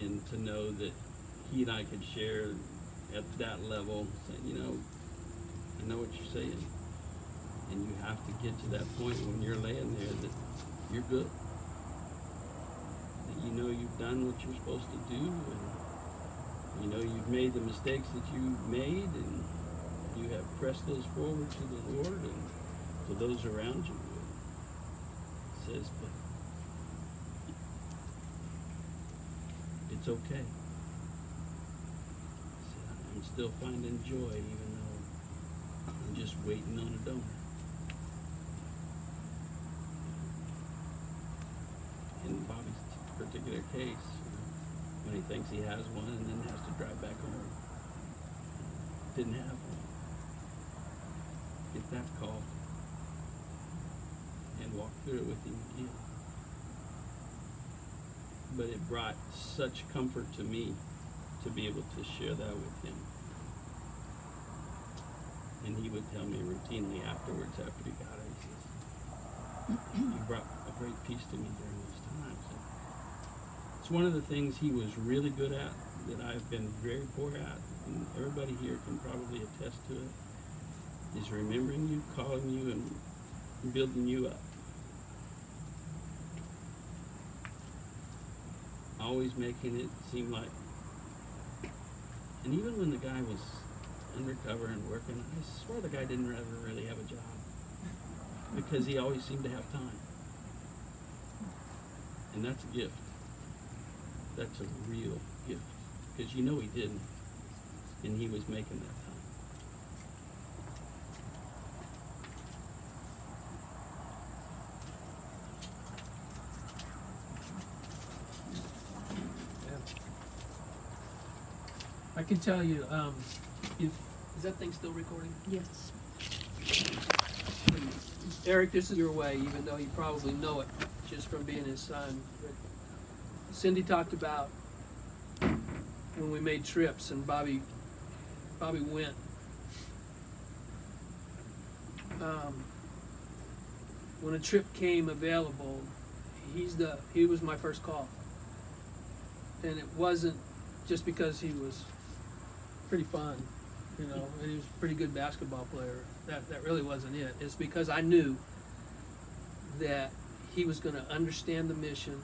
and to know that he and I could share at that level, saying, you know, I know what you're saying, and you have to get to that point when you're laying there that you're good, that you know you've done what you're supposed to do, and you know you've made the mistakes that you made, and you have pressed those forward to the Lord and to those around you. It says, but it's okay. I'm still finding joy even though I'm just waiting on a donor. In Bobby's particular case, when he thinks he has one and then has to drive back home, didn't have one. Get that call and walk through it with him again. But it brought such comfort to me to be able to share that with him. And he would tell me routinely afterwards, after he got it, he says, you brought a great peace to me during those times. And it's one of the things he was really good at that I've been very poor at, and everybody here can probably attest to it, is remembering you, calling you, and building you up. Always making it seem like, and even when the guy was undercover and working, I swear the guy didn't ever really have a job, because he always seemed to have time. And that's a gift. That's a real gift, because you know he didn't, and he was making that time. I can tell you, if is that thing still recording? Yes. Eric, this is your way, even though you probably know it just from being his son. But Cindy talked about when we made trips and Bobby went. When a trip came available, he was my first call, and it wasn't just because he was pretty fun, you know, and he was a pretty good basketball player. That really wasn't it. It's because I knew that he was going to understand the mission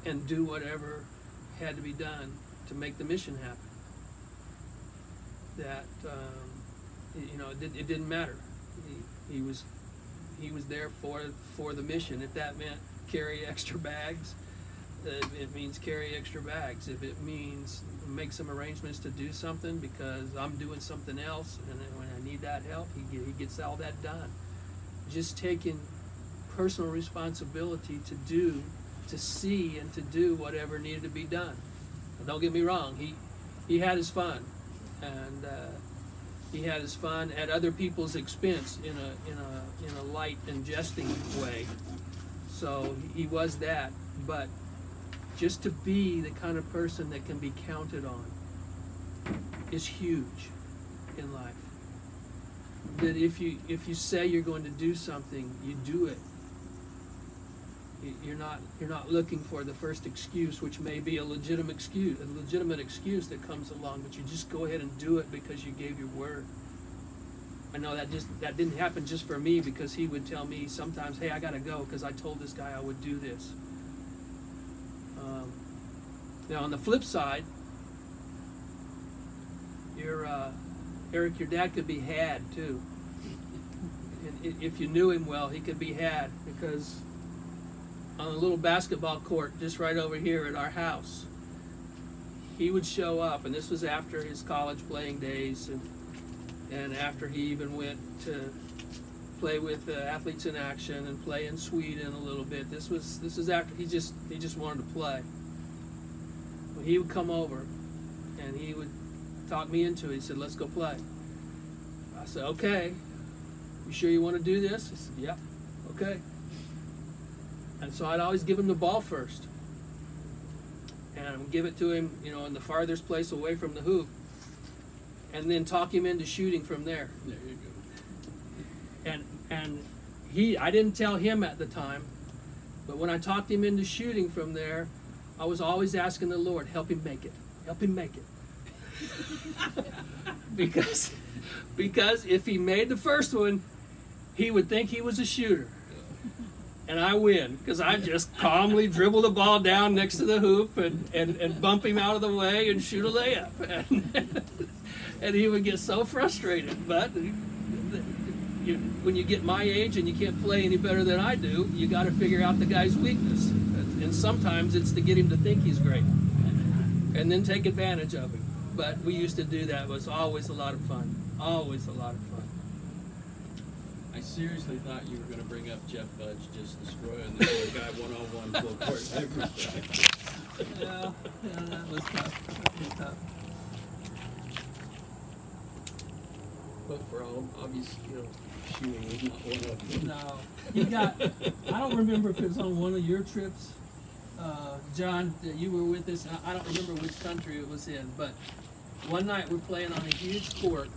and do whatever had to be done to make the mission happen. That you know, it didn't matter. He was there for the mission. If that meant carry extra bags, it means carry extra bags. If it means make some arrangements to do something because I'm doing something else and when I need that help, he gets all that done. Just taking personal responsibility to see and to do whatever needed to be done. Now, don't get me wrong, he had his fun, and he had his fun at other people's expense in a light and jesting way. So he was that, but just to be the kind of person that can be counted on is huge in life. That if you say you're going to do something, you do it. You're not looking for the first excuse, which may be a legitimate excuse that comes along, but you just go ahead and do it because you gave your word. I know that didn't happen just for me, because he would tell me sometimes, hey, I gotta go because I told this guy I would do this. Now on the flip side, Eric, your dad could be had too. And if you knew him well, he could be had, because on a little basketball court just right over here at our house, he would show up, and this was after his college playing days, and after he even went to play with Athletes in Action and play in Sweden a little bit. This is after he just wanted to play. Well, he would come over and he would talk me into it. He said, let's go play. I said, okay. You sure you want to do this? He said, yeah, okay. And so I'd always give him the ball first. And I would give it to him, you know, in the farthest place away from the hoop. And then talk him into shooting from there. There you go. And I didn't tell him at the time, but when I talked him into shooting from there, I was always asking the Lord, help him make it. Help him make it. because if he made the first one, he would think he was a shooter. And I win, because I just calmly dribble the ball down next to the hoop and bump him out of the way and shoot a layup. And he would get so frustrated. But when you get my age and you can't play any better than I do, you got to figure out the guy's weakness. And sometimes it's to get him to think he's great and then take advantage of him. But we used to do that. It was always a lot of fun. Always a lot of fun. I seriously thought you were going to bring up Jeff Fudge just destroying the other guy one-on-one full court every time. Yeah, that was tough. That was tough. But for all obvious skill, shooting was not one of them. No, you got. I don't remember if it was on one of your trips, John, that you were with us. I don't remember which country it was in, but one night we're playing on a huge court.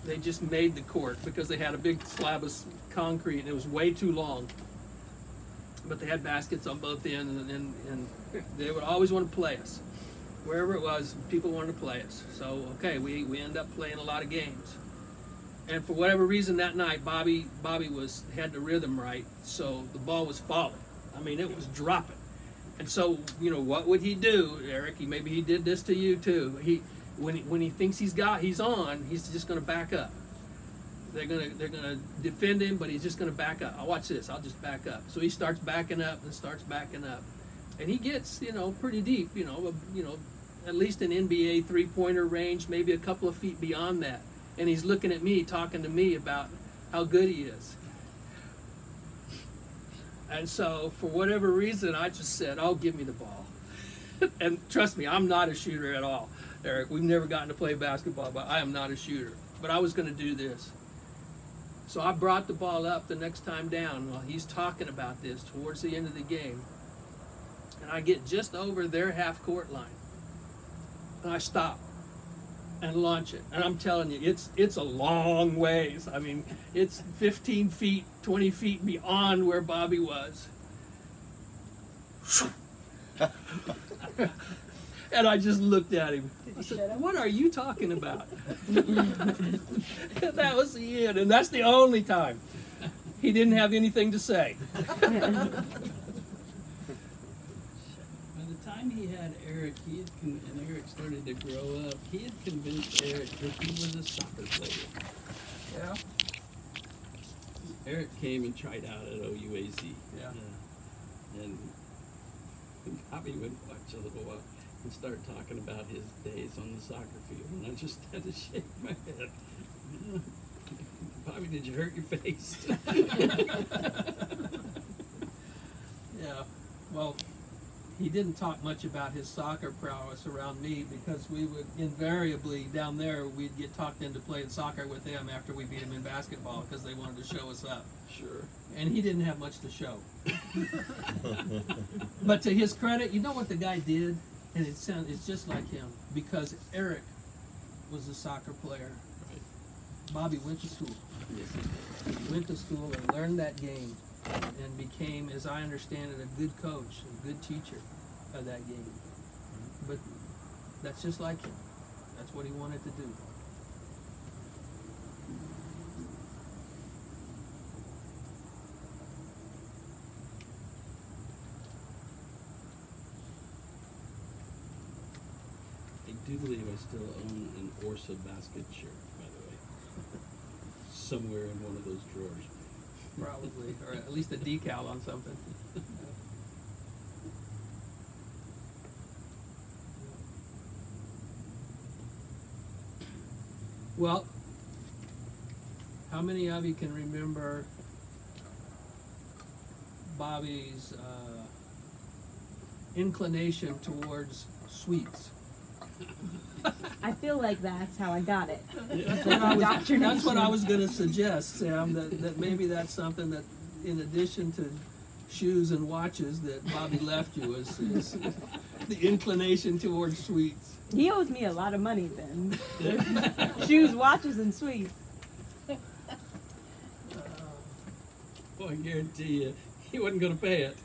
They just made the court because they had a big slab of concrete and it was way too long. But they had baskets on both ends, and they would always want to play us. Wherever it was, people wanted to play us. So, okay, we end up playing a lot of games. And for whatever reason that night, Bobby had the rhythm right, so the ball was falling. I mean, it was dropping. And so, you know, what would he do, Eric? Maybe he did this to you too. When he thinks he's on, he's just going to back up. They're gonna defend him, but he's just going to back up. I'll watch this. I'll just back up. So he starts backing up and starts backing up, and he gets pretty deep. At least in NBA three-pointer range, maybe a couple of feet beyond that. And he's looking at me, talking to me about how good he is. And so, for whatever reason, I just said, "Oh, give me the ball." And trust me, I'm not a shooter at all, Eric. We've never gotten to play basketball, but I am not a shooter. But I was going to do this. So I brought the ball up the next time down while he's talking about this towards the end of the game. And I get just over their half-court line. And I stop and launch it. And I'm telling you, it's a long ways. I mean, it's 15 feet, 20 feet beyond where Bobby was. And I just looked at him. I said, "What are you talking about?" That was the end, and that's the only time he didn't have anything to say. By the time he had Eric, and Eric started to grow up, he had convinced Eric that he was a soccer player. Yeah. Eric came and tried out at OUAC. Yeah. And Bobby would watch a little while and start talking about his days on the soccer field, and I just had to shake my head. Bobby, did you hurt your face? Yeah. Well, he didn't talk much about his soccer prowess around me because we would invariably, down there, we'd get talked into playing soccer with them after we beat them in basketball because they wanted to show us up. Sure. And he didn't have much to show. But to his credit, you know what the guy did? And it's just like him, because Eric was a soccer player. Right. Bobby went to school. Yes. He went to school and learned that game and became, as I understand it, a good coach, a good teacher of that game. But that's just like him. That's what he wanted to do. I do believe I still own an Orsa basket shirt, by the way. Somewhere in one of those drawers. Probably, or at least a decal on something. Well, how many of you can remember Bobby's inclination towards sweets? I feel like that's how I got it. That's what I was going to suggest, Sam, that maybe that's something that, in addition to shoes and watches, that Bobby left you is the inclination towards sweets. He owes me a lot of money then. Shoes, watches, and sweets. Boy, I guarantee you, he wasn't going to pay it.